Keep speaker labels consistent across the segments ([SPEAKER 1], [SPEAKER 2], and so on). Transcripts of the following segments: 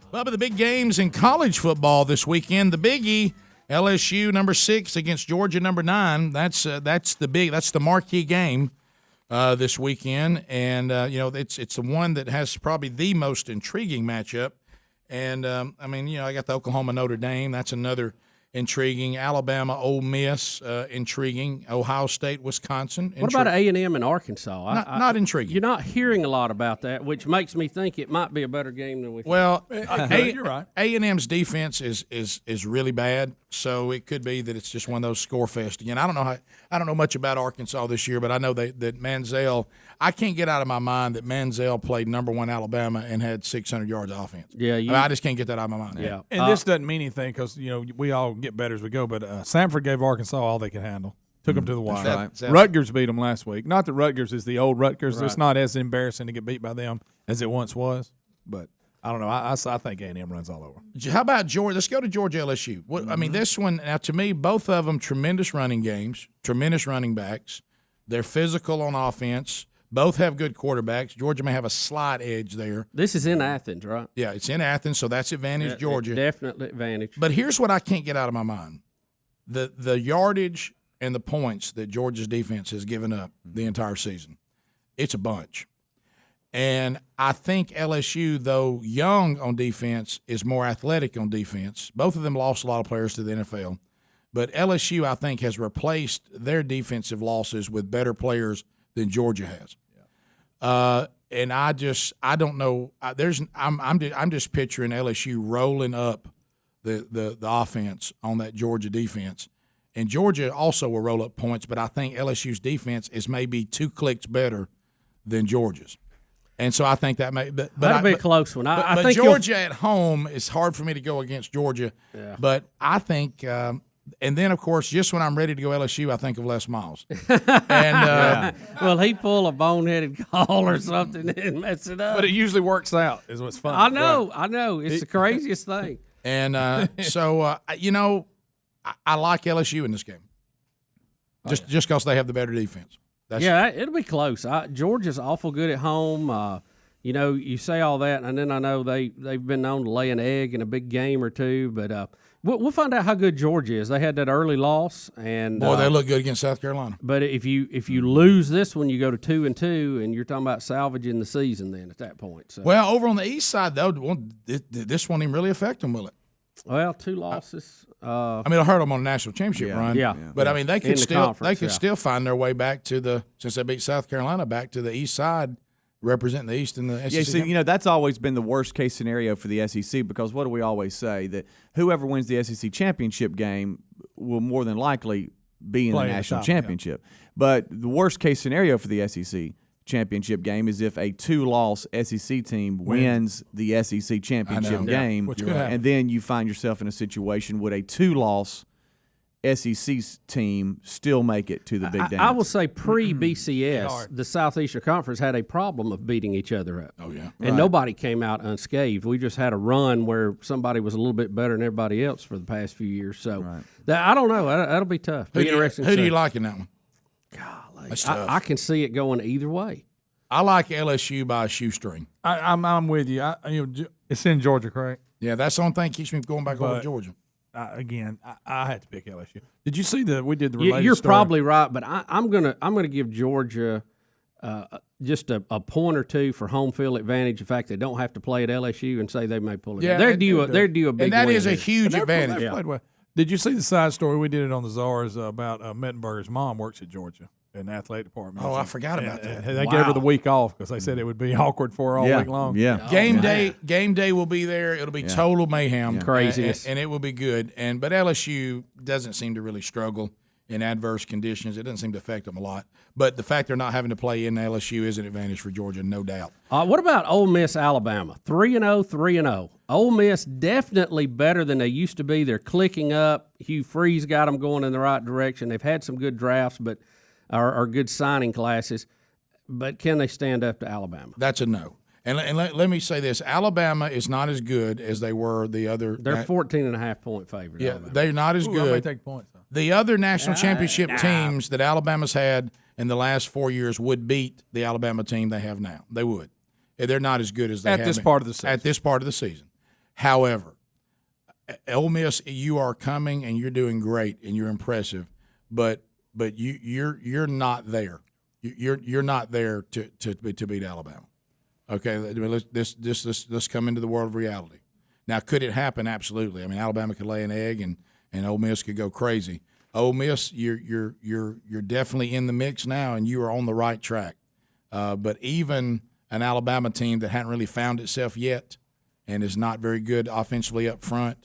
[SPEAKER 1] Well, but the big games in college football this weekend. The Biggie, LSU number 6 against Georgia number 9. That's the marquee game this weekend, and it's the one that has probably the most intriguing matchup. And I got the Oklahoma Notre Dame. That's another intriguing. Alabama, Ole Miss, intriguing. Ohio State, Wisconsin.
[SPEAKER 2] What about A&M and Arkansas?
[SPEAKER 1] Not intriguing.
[SPEAKER 2] You're not hearing a lot about that, which makes me think it might be a better game than we think.
[SPEAKER 1] Well,
[SPEAKER 3] you're right.
[SPEAKER 1] A&M's defense is really bad, so it could be that it's just one of those score fest again. I don't know much about Arkansas this year, but I know that Manziel. I can't get out of my mind that Manziel played number 1 Alabama and had 600 yards of offense.
[SPEAKER 2] Yeah,
[SPEAKER 1] I just can't get that out of my mind.
[SPEAKER 2] Yeah,
[SPEAKER 3] and this doesn't mean anything because we all get better as we go. But Samford gave Arkansas all they could handle. Took them to the wire.
[SPEAKER 1] Right.
[SPEAKER 3] Rutgers beat them last week. Not that Rutgers is the old Rutgers.
[SPEAKER 2] Right.
[SPEAKER 3] It's not as embarrassing to get beat by them as it once was. But I don't know. I think A&M runs all over.
[SPEAKER 1] How about Georgia? Let's go to Georgia LSU. I mean, this one, now to me, both of them tremendous running games, tremendous running backs. They're physical on offense. Both have good quarterbacks. Georgia may have a slight edge there.
[SPEAKER 2] This is in Athens, right?
[SPEAKER 1] Yeah, it's in Athens, so that's advantage Georgia.
[SPEAKER 2] Definitely advantage.
[SPEAKER 1] But here's what I can't get out of my mind. The yardage and the points that Georgia's defense has given up the entire season. It's a bunch. And I think LSU, though young on defense, is more athletic on defense. Both of them lost a lot of players to the NFL. But LSU, I think, has replaced their defensive losses with better players than Georgia has. And I don't know. I'm just picturing LSU rolling up the offense on that Georgia defense. And Georgia also will roll up points, but I think LSU's defense is maybe 2 clicks better than Georgia's. And so I think that may
[SPEAKER 2] that'll be a close one. I think
[SPEAKER 1] Georgia at home, it's hard for me to go against Georgia.
[SPEAKER 2] Yeah.
[SPEAKER 1] But I think and then, of course, just when I'm ready to go LSU, I think of Les Miles. And
[SPEAKER 2] well, he pull a boneheaded call or something and mess it up.
[SPEAKER 3] But it usually works out, is what's fun.
[SPEAKER 2] I know. It's the craziest thing.
[SPEAKER 1] And I like LSU in this game, just because they have the better defense.
[SPEAKER 2] It'll be close. Georgia's awful good at home. You say all that, and then I know they've been known to lay an egg in a big game or two, but we'll find out how good Georgia is. They had that early loss, and
[SPEAKER 1] boy, they look good against South Carolina.
[SPEAKER 2] But if you lose this one, you go to 2-2, and you're talking about salvaging the season then at that point. So.
[SPEAKER 1] Well, over on the east side though, this won't even really affect them, will it?
[SPEAKER 2] Well, 2 losses.
[SPEAKER 1] It'll hurt them on a national championship run.
[SPEAKER 2] Yeah.
[SPEAKER 1] But I mean, they could still find their way back to since they beat South Carolina, back to the east side, representing the East in the SEC.
[SPEAKER 4] Yeah, see, that's always been the worst case scenario for the SEC because what do we always say? That whoever wins the SEC championship game will more than likely be in the national championship. Yeah. But the worst case scenario for the SEC championship game is if a 2-loss SEC team wins the SEC championship game, and then you find yourself in a situation with a 2-loss SEC team still make it to the big dance.
[SPEAKER 2] I will say pre-BCS, the Southeastern Conference had a problem of beating each other up.
[SPEAKER 1] Oh, yeah.
[SPEAKER 2] And nobody came out unscathed. We just had a run where somebody was a little bit better than everybody else for the past few years. So I don't know. That'll be tough.
[SPEAKER 1] Who do you like in that one?
[SPEAKER 2] Golly, I can see it going either way.
[SPEAKER 1] I like LSU by a shoestring.
[SPEAKER 3] I'm with you. It's in Georgia, correct?
[SPEAKER 1] Yeah, that's the only thing keeps me going back over to Georgia.
[SPEAKER 3] I had to pick LSU. Did you see we did the related
[SPEAKER 2] You're
[SPEAKER 3] story?
[SPEAKER 2] probably right, but I'm gonna give Georgia just a point or two for home field advantage. In fact, they don't have to play at LSU and say they may pull it.
[SPEAKER 1] Yeah,
[SPEAKER 2] they're due a big
[SPEAKER 1] and that
[SPEAKER 2] win
[SPEAKER 1] is a
[SPEAKER 2] here.
[SPEAKER 1] huge advantage.
[SPEAKER 3] They played well. Did you see the side story? We did it on the Czars about Mettenberger's mom works at Georgia in the athletic department.
[SPEAKER 1] Oh, I forgot about that.
[SPEAKER 3] They gave her the week off because they said it would be awkward for her all week long.
[SPEAKER 4] Yeah.
[SPEAKER 1] Game day will be there. It'll be total mayhem.
[SPEAKER 2] Craziness.
[SPEAKER 1] And it will be good. But LSU doesn't seem to really struggle in adverse conditions. It doesn't seem to affect them a lot. But the fact they're not having to play in LSU is an advantage for Georgia, no doubt.
[SPEAKER 2] What about Ole Miss, Alabama? 3-0, 3-0. Ole Miss definitely better than they used to be. They're clicking up. Hugh Freeze got them going in the right direction. They've had some good drafts, but are good signing classes. But can they stand up to Alabama?
[SPEAKER 1] That's a no. And let me say this. Alabama is not as good as they were the other.
[SPEAKER 2] They're 14.5-point favorite.
[SPEAKER 1] Yeah,
[SPEAKER 2] Alabama.
[SPEAKER 1] they're not as good.
[SPEAKER 3] I may take points.
[SPEAKER 1] The other national championship teams that Alabama's had in the last 4 years would beat the Alabama team they have now. They would. They're not as good as they have
[SPEAKER 3] At this
[SPEAKER 1] been.
[SPEAKER 3] part of the season.
[SPEAKER 1] At this part of the season. However, Ole Miss, you are coming and you're doing great and you're impressive, but you're not there. You're not there to beat Alabama. Okay, I mean, let's come into the world of reality. Now, could it happen? Absolutely. I mean, Alabama could lay an egg and Ole Miss could go crazy. Ole Miss, you're definitely in the mix now, and you are on the right track. But even an Alabama team that hadn't really found itself yet and is not very good offensively up front,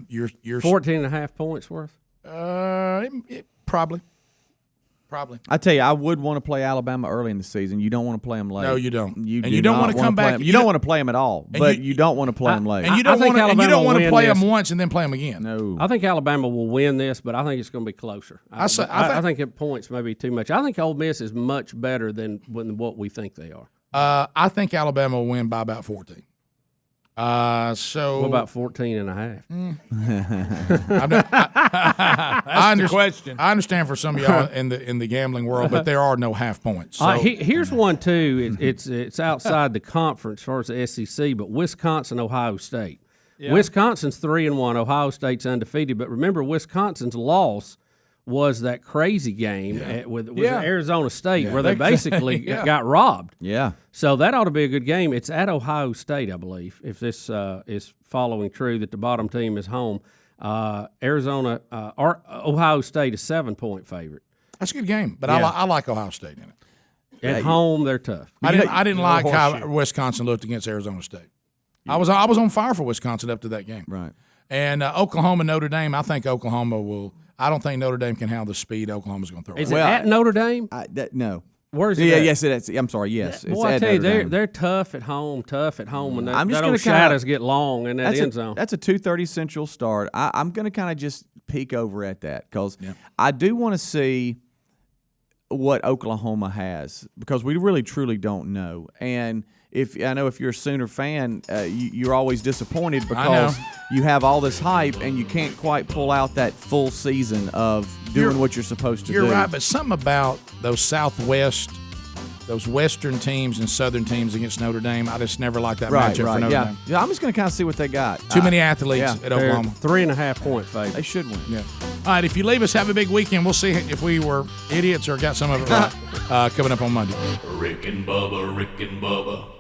[SPEAKER 1] you're
[SPEAKER 2] 14.5 points worth.
[SPEAKER 1] Probably.
[SPEAKER 4] I tell you, I would want to play Alabama early in the season. You don't want to play them late.
[SPEAKER 1] No, you don't.
[SPEAKER 4] You
[SPEAKER 1] don't want to come back.
[SPEAKER 4] You don't want to play them at all, but you don't want to play them late.
[SPEAKER 1] And you don't want to play them once and then play them again.
[SPEAKER 4] No.
[SPEAKER 2] I think Alabama will win this, but I think it's going to be closer. I think it points maybe too much. I think Ole Miss is much better than what we think they are.
[SPEAKER 1] I think Alabama will win by about 14. So
[SPEAKER 2] what about 14.5?
[SPEAKER 3] That's the question.
[SPEAKER 1] I understand for some of y'all in the gambling world, but there are no half points. So.
[SPEAKER 2] Here's one too. It's outside the conference as far as the SEC, but Wisconsin, Ohio State. Yeah. Wisconsin's 3-1. Ohio State's undefeated, but remember Wisconsin's loss was that crazy game with Arizona State where they basically got robbed.
[SPEAKER 4] Yeah.
[SPEAKER 2] So that ought to be a good game. It's at Ohio State, I believe, if this is following true that the bottom team is home. Ohio State is 7-point favorite.
[SPEAKER 1] That's a good game, but I like Ohio State in it.
[SPEAKER 2] At home, they're tough.
[SPEAKER 1] I didn't like how Wisconsin looked against Arizona State. Yeah. I was on fire for Wisconsin up to that game.
[SPEAKER 4] Right.
[SPEAKER 1] And Oklahoma, Notre Dame, I think Oklahoma will – I don't think Notre Dame can handle the speed Oklahoma's going to throw.
[SPEAKER 2] Is it at Notre Dame?
[SPEAKER 4] No.
[SPEAKER 2] Where's it at?
[SPEAKER 4] Yes, it is. I'm sorry, yes.
[SPEAKER 2] Boy, I tell you, they're tough at home, when that old shadows get long in that end zone.
[SPEAKER 4] That's a 2:30 Central start. I'm going to kind of just peek over at that because I do want to see what Oklahoma has because we really, truly don't know. And if you're a Sooner fan, you're always disappointed because you have all this hype and you can't quite pull out that full season of doing what you're supposed to do.
[SPEAKER 1] You're right, but something about those those Western teams and Southern teams against Notre Dame, I just never liked that matchup for Notre Dame.
[SPEAKER 4] Yeah, I'm just going to kind of see what they got.
[SPEAKER 1] Too many athletes at Oklahoma.
[SPEAKER 2] 3.5-point favorite.
[SPEAKER 4] They should win.
[SPEAKER 1] Yeah. All right, if you leave us, have a big weekend. We'll see if we were idiots or got some of it right coming up on Monday.
[SPEAKER 5] Rick and Bubba, Rick and Bubba.